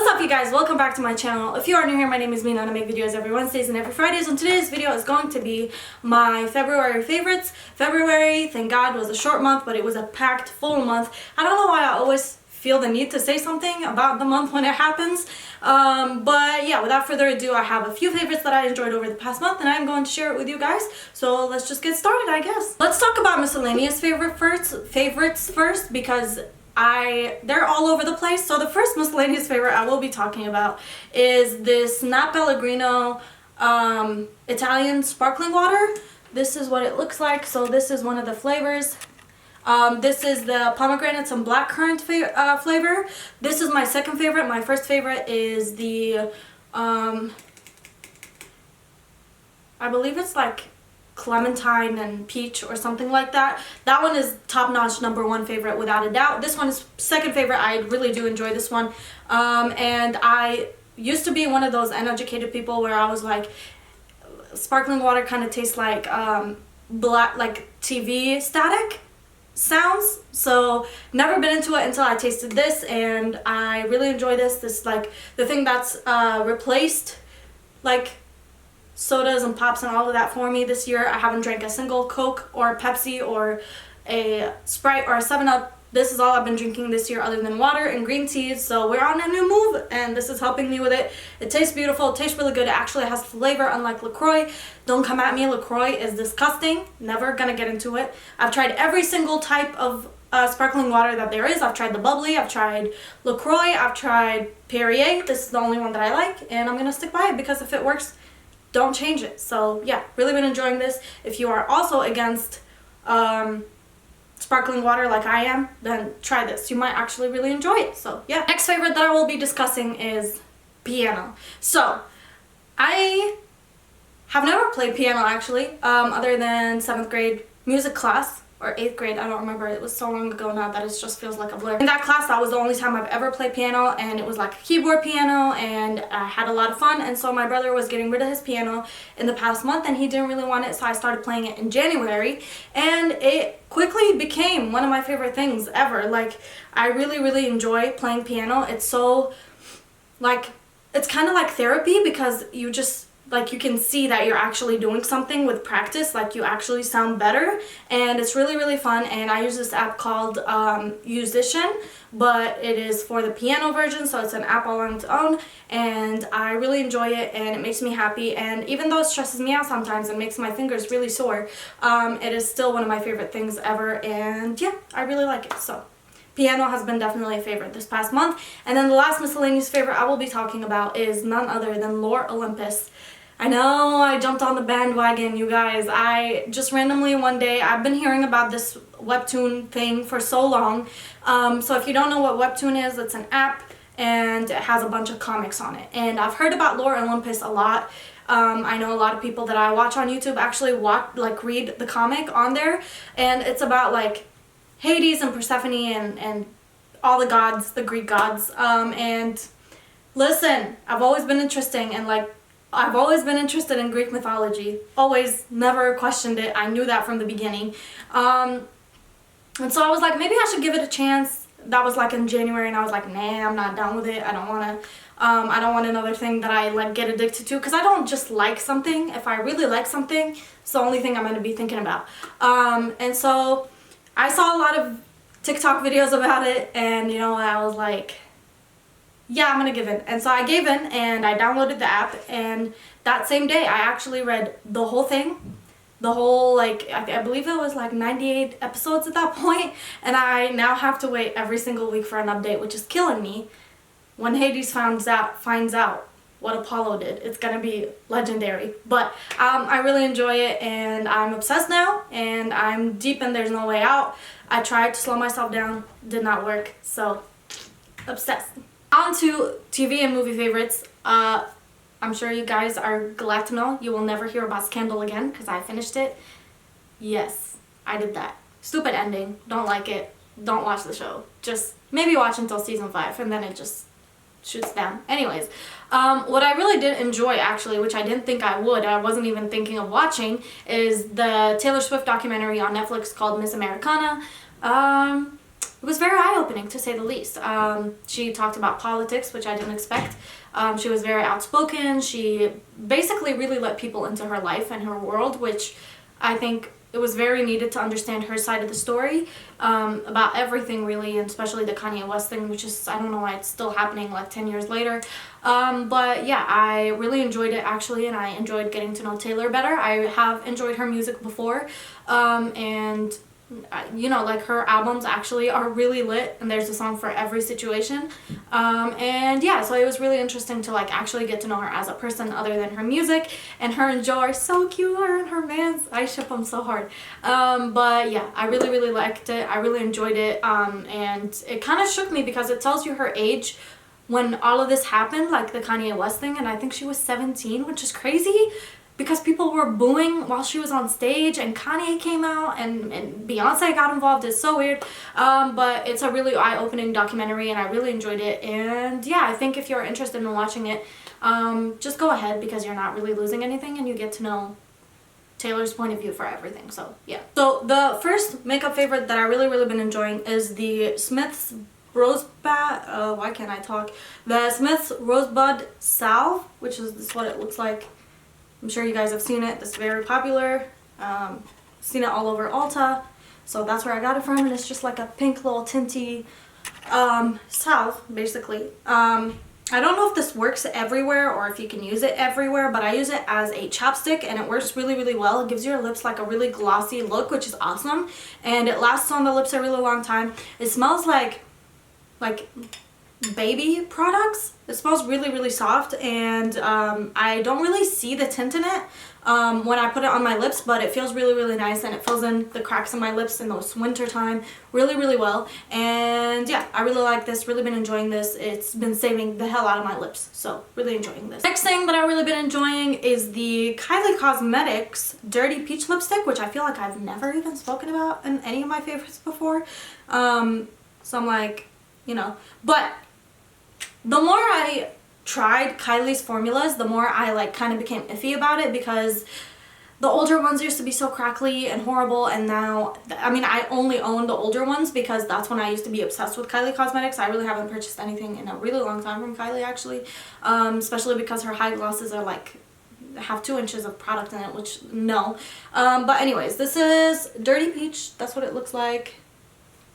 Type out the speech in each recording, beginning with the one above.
What's up, you guys? Welcome back to my channel. If you are new here, my name is Mina and I make videos every Wednesdays and every Fridays, and today's video is going to be my February favorites. February, thank God, was a short month, but it was a packed full month. I don't know why I always feel the need to say something about the month when it happens, but yeah, without further ado, I have a few favorites that I enjoyed over the past month and I'm going to share it with you guys. So let's just get started, I guess. Let's talk about miscellaneous favorites first, because they're all over the place. So the first miscellaneous favorite I will be talking about is this Not Pellegrino Italian sparkling water. This is what it looks like. So this is one of the flavors. This is the pomegranates and blackcurrant flavor. This is my second favorite. My first favorite is the I believe it's like clementine and peach or something like that. That one is top-notch #1 favorite without a doubt. This one is second favorite. I really do enjoy this one, and I used to be one of those uneducated people where I was like, sparkling water kind of tastes like like TV static sounds, so never been into it until I tasted this, and I really enjoy this. This is like the thing that's replaced like sodas and pops and all of that for me this year. I haven't drank a single Coke or Pepsi or a Sprite or a 7-Up. This is all I've been drinking this year other than water and green teas. So we're on a new move and this is helping me with it. It tastes beautiful. It tastes really good. It actually has flavor, unlike LaCroix. Don't come at me. LaCroix is disgusting. Never gonna get into it. I've tried every single type of sparkling water that there is. I've tried the bubbly. I've tried LaCroix. I've tried Perrier. This is the only one that I like and I'm gonna stick by it because if it works, don't change it. So yeah, really been enjoying this. If you are also against sparkling water like I am, then try this. You might actually really enjoy it. So yeah. Next favorite that I will be discussing is piano. So I have never played piano actually, other than 7th grade music class. Or 8th grade, I don't remember. It was so long ago now that it just feels like a blur. In that class, that was the only time I've ever played piano, and it was like a keyboard piano, and I had a lot of fun. And so my brother was getting rid of his piano in the past month, and he didn't really want it, so I started playing it in January, and it quickly became one of my favorite things ever. Like, I really enjoy playing piano. It's so, like, it's kind of like therapy because you just, like, you can see that you're actually doing something with practice, like you actually sound better, and it's really fun. And I use this app called Musician, but it is for the piano version, so it's an app all on its own, and I really enjoy it and it makes me happy. And even though it stresses me out sometimes and makes my fingers really sore, it is still one of my favorite things ever, and yeah, I really like it. So piano has been definitely a favorite this past month. And then the last miscellaneous favorite I will be talking about is none other than Lore Olympus. I know I jumped on the bandwagon, you guys. I just randomly one day, I've been hearing about this webtoon thing for so long. So if you don't know what webtoon is, it's an app and it has a bunch of comics on it. And I've heard about Lore Olympus a lot. I know a lot of people that I watch on YouTube actually read the comic on there, and it's about like Hades and Persephone and all the gods, the Greek gods. And listen, I've always been interested in Greek mythology. Always, never questioned it. I knew that from the beginning. And so I was like, maybe I should give it a chance. That was like in January, and I was like, nah, I'm not down with it. I don't want another thing that I like get addicted to, because I don't just like something. If I really like something, it's the only thing I'm going to be thinking about. And so I saw a lot of TikTok videos about it, and you know, I was like, yeah, I'm gonna give in. And so I gave in and I downloaded the app, and that same day I actually read the whole thing. The whole, like, I believe it was like 98 episodes at that point, and I now have to wait every single week for an update, which is killing me. When Hades finds out what Apollo did, it's gonna be legendary. But I really enjoy it, and I'm obsessed now, and I'm deep in There's No Way Out. I tried to slow myself down, did not work, so obsessed. On to TV and movie favorites. I'm sure you guys are glad to know you will never hear about Scandal again because I finished it. Yes, I did that. Stupid ending. Don't like it. Don't watch the show. Just maybe watch until season 5 and then it just shoots down. Anyways, what I really did enjoy actually, which I didn't think I would, I wasn't even thinking of watching, is the Taylor Swift documentary on Netflix called Miss Americana. it was very eye-opening, to say the least. She talked about politics, which I didn't expect. She was very outspoken. She basically really let people into her life and her world, which I think it was very needed to understand her side of the story, about everything really, and especially the Kanye West thing, which is, I don't know why it's still happening like 10 years later. But yeah, I really enjoyed it actually, and I enjoyed getting to know Taylor better. I have enjoyed her music before, and you know, like, her albums actually are really lit, and there's a song for every situation. And yeah, so it was really interesting to like actually get to know her as a person other than her music. And her and Joe are so cute, her and her mans, I ship them so hard. But yeah, I really liked it. I really enjoyed it, and it kind of shook me because it tells you her age when all of this happened, like the Kanye West thing, and I think she was 17, which is crazy. Because people were booing while she was on stage, and Kanye came out, and Beyonce got involved. It's so weird. But it's a really eye-opening documentary, and I really enjoyed it. And yeah, I think if you're interested in watching it, just go ahead, because you're not really losing anything, and you get to know Taylor's point of view for everything. So yeah. So the first makeup favorite that I really been enjoying is the Smith's Rosebud, why can't I talk? The Smith's Rosebud Salve, which is this what it looks like. I'm sure you guys have seen it. It's very popular. Seen it all over Ulta. So that's where I got it from, and it's just like a pink little tinty salve, basically. I don't know if this works everywhere or if you can use it everywhere, but I use it as a chapstick, and it works really well. It gives your lips like a really glossy look, which is awesome, and it lasts on the lips a really long time. It smells like baby products. It smells really soft, and I don't really see the tint in it when I put it on my lips, but it feels really nice, and it fills in the cracks in my lips in those winter time really well. And yeah, I really like this, really been enjoying this. It's been saving the hell out of my lips, so really enjoying this. Next thing that I've really been enjoying is the Kylie Cosmetics Dirty Peach Lipstick, which I feel like I've never even spoken about in any of my favorites before. So I'm like, you know, but the more I tried Kylie's formulas, the more I like kind of became iffy about it, because the older ones used to be so crackly and horrible, and now, I mean, I only own the older ones because that's when I used to be obsessed with Kylie Cosmetics. I really haven't purchased anything in a really long time from Kylie, actually, especially because her high glosses are like have 2 inches of product in it, which no. But anyways, this is Dirty Peach. That's what it looks like.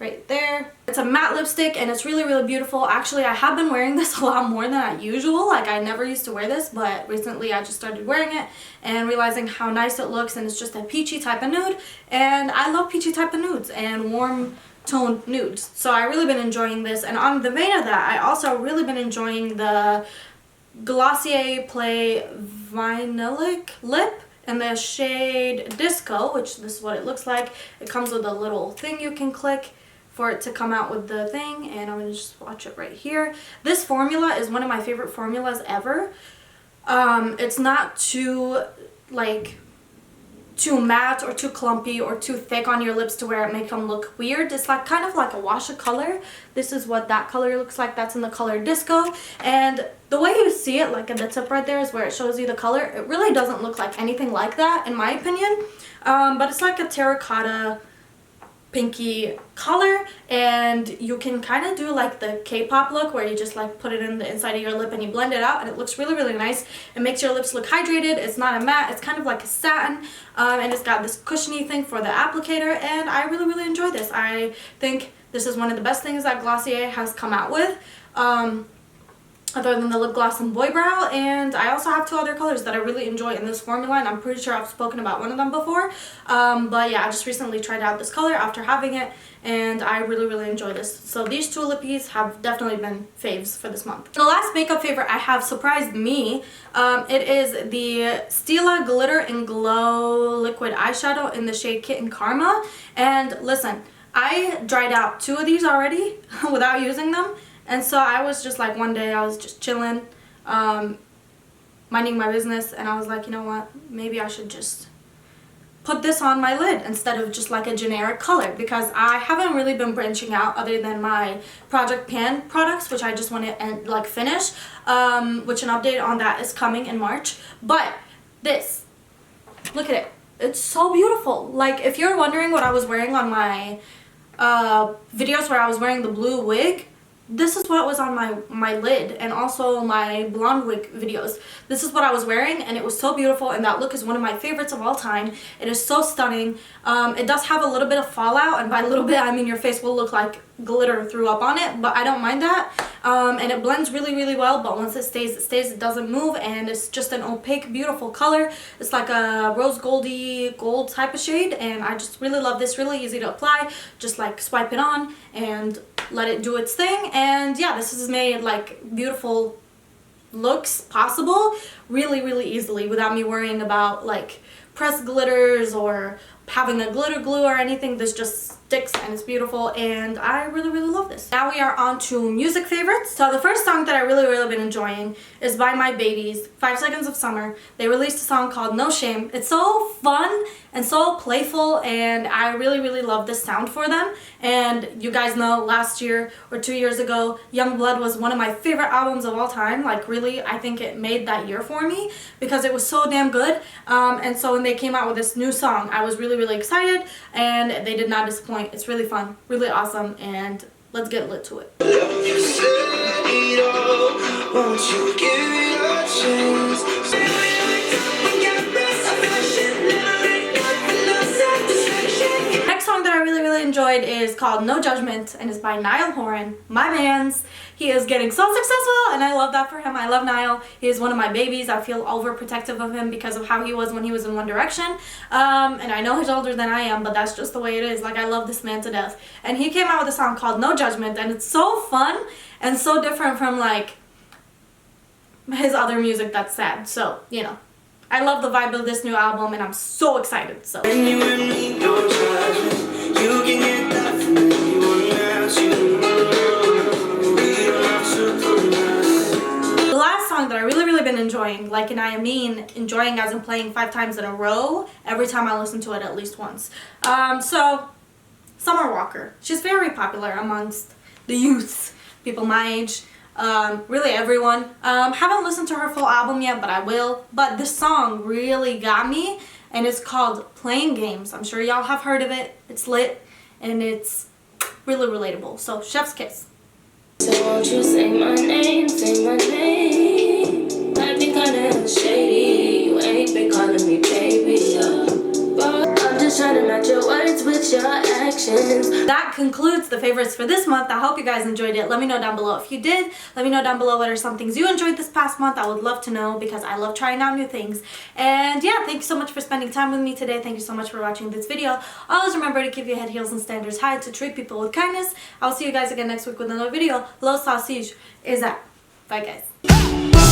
Right there. It's a matte lipstick, and it's really beautiful. Actually, I have been wearing this a lot more than usual. Like, I never used to wear this, but recently I just started wearing it and realizing how nice it looks, and it's just a peachy type of nude, and I love peachy type of nudes and warm toned nudes. So I really been enjoying this, and on the vein of that, I also really been enjoying the Glossier Play Vinylic Lip in the shade Disco, which this is what it looks like. It comes with a little thing you can click for it to come out with the thing, and I'm gonna just swatch it right here. This formula is one of my favorite formulas ever. It's not too like too matte or too clumpy or too thick on your lips to where it make them look weird. It's like kind of like a wash of color. This is what that color looks like. That's in the color Disco, and the way you see it, like at the tip right there, is where it shows you the color. It really doesn't look like anything like that, in my opinion. But it's like a terracotta pinky color, and you can kind of do like the K-pop look where you just like put it in the inside of your lip and you blend it out, and it looks really nice. It makes your lips look hydrated. It's not a matte, it's kind of like a satin, and it's got this cushiony thing for the applicator, and I really enjoy this. I think this is one of the best things that Glossier has come out with, other than the lip gloss and boy brow. And I also have 2 other colors that I really enjoy in this formula, and I'm pretty sure I've spoken about one of them before. But yeah, I just recently tried out this color after having it, and I really enjoy this. So these 2 lippies have definitely been faves for this month. The last makeup favorite I have surprised me. It is the Stila Glitter and Glow Liquid Eyeshadow in the shade Kitten Karma. And listen, I dried out 2 of these already without using them. And so I was just like, one day I was just chilling, minding my business, and I was like, you know what, maybe I should just put this on my lid instead of just like a generic color, because I haven't really been branching out other than my Project Pan products, which I just want to like finish, which an update on that is coming in March. But this, look at it, it's so beautiful. Like, if you're wondering what I was wearing on my videos where I was wearing the blue wig, this is what was on my lid, and also my blonde wig videos. This is what I was wearing, and it was so beautiful, and that look is one of my favorites of all time. It is so stunning. It does have a little bit of fallout, and by a little bit I mean your face will look like glitter threw up on it, but I don't mind that. And it blends really, really well, but once it stays, it stays. It doesn't move, and it's just an opaque, beautiful color. It's like a rose goldy gold type of shade, and I just really love this. Really easy to apply. Just like swipe it on and let it do its thing. And yeah, this has made like beautiful looks possible really, really easily without me worrying about like pressed glitters or having a glitter glue or anything. This just sticks and it's beautiful, and I really, really love this. Now we are on to music favorites. So the first song that I really, really been enjoying is by my babies, 5 Seconds of Summer. They released a song called No Shame. It's so fun and so playful, and I really, really love this sound for them. And you guys know last year or 2 years ago, Young Blood was one of my favorite albums of all time. Like really, I think it made that year for me because it was so damn good. And so when they came out with this new song, I was really, really excited, and they did not disappoint. It's really fun, really awesome, and let's get lit to it. Next song that I really, really enjoyed is called No Judgment, and it's by Niall Horan, my mans. He is getting so successful, and I love that for him. I love Niall. He is one of my babies. I feel overprotective of him because of how he was when he was in One Direction. And I know he's older than I am, but that's just the way it is. Like, I love this man to death. And he came out with a song called No Judgment, and it's so fun and so different from like his other music that's sad. So, you know, I love the vibe of this new album, and I'm so excited. So. When you and me, no judgment. You can get that from anyone else you know. The last song that I really, really been enjoying, like, and I mean enjoying as in playing 5 times in a row, every time I listen to it at least once. So, Summer Walker. She's very popular amongst the youth, people my age, really everyone. Haven't listened to her full album yet, but I will. But this song really got me, and it's called Playing Games. I'm sure y'all have heard of it. It's lit, and it's really relatable. So, chef's kiss. So won't you say my name, say my name. Might be kinda shady, you ain't been calling me baby, yeah. But I'm just trying to match your words with your actions. That concludes the favorites for this month. I hope you guys enjoyed it. Let me know down below if you did. Let me know down below what are some things you enjoyed this past month. I would love to know because I love trying out new things. And yeah, thank you so much for spending time with me today. Thank you so much for watching this video. Always remember to keep your head, heels, and standards high, to treat people with kindness. I will see you guys again next week with another video. Low sausage is that. Bye guys.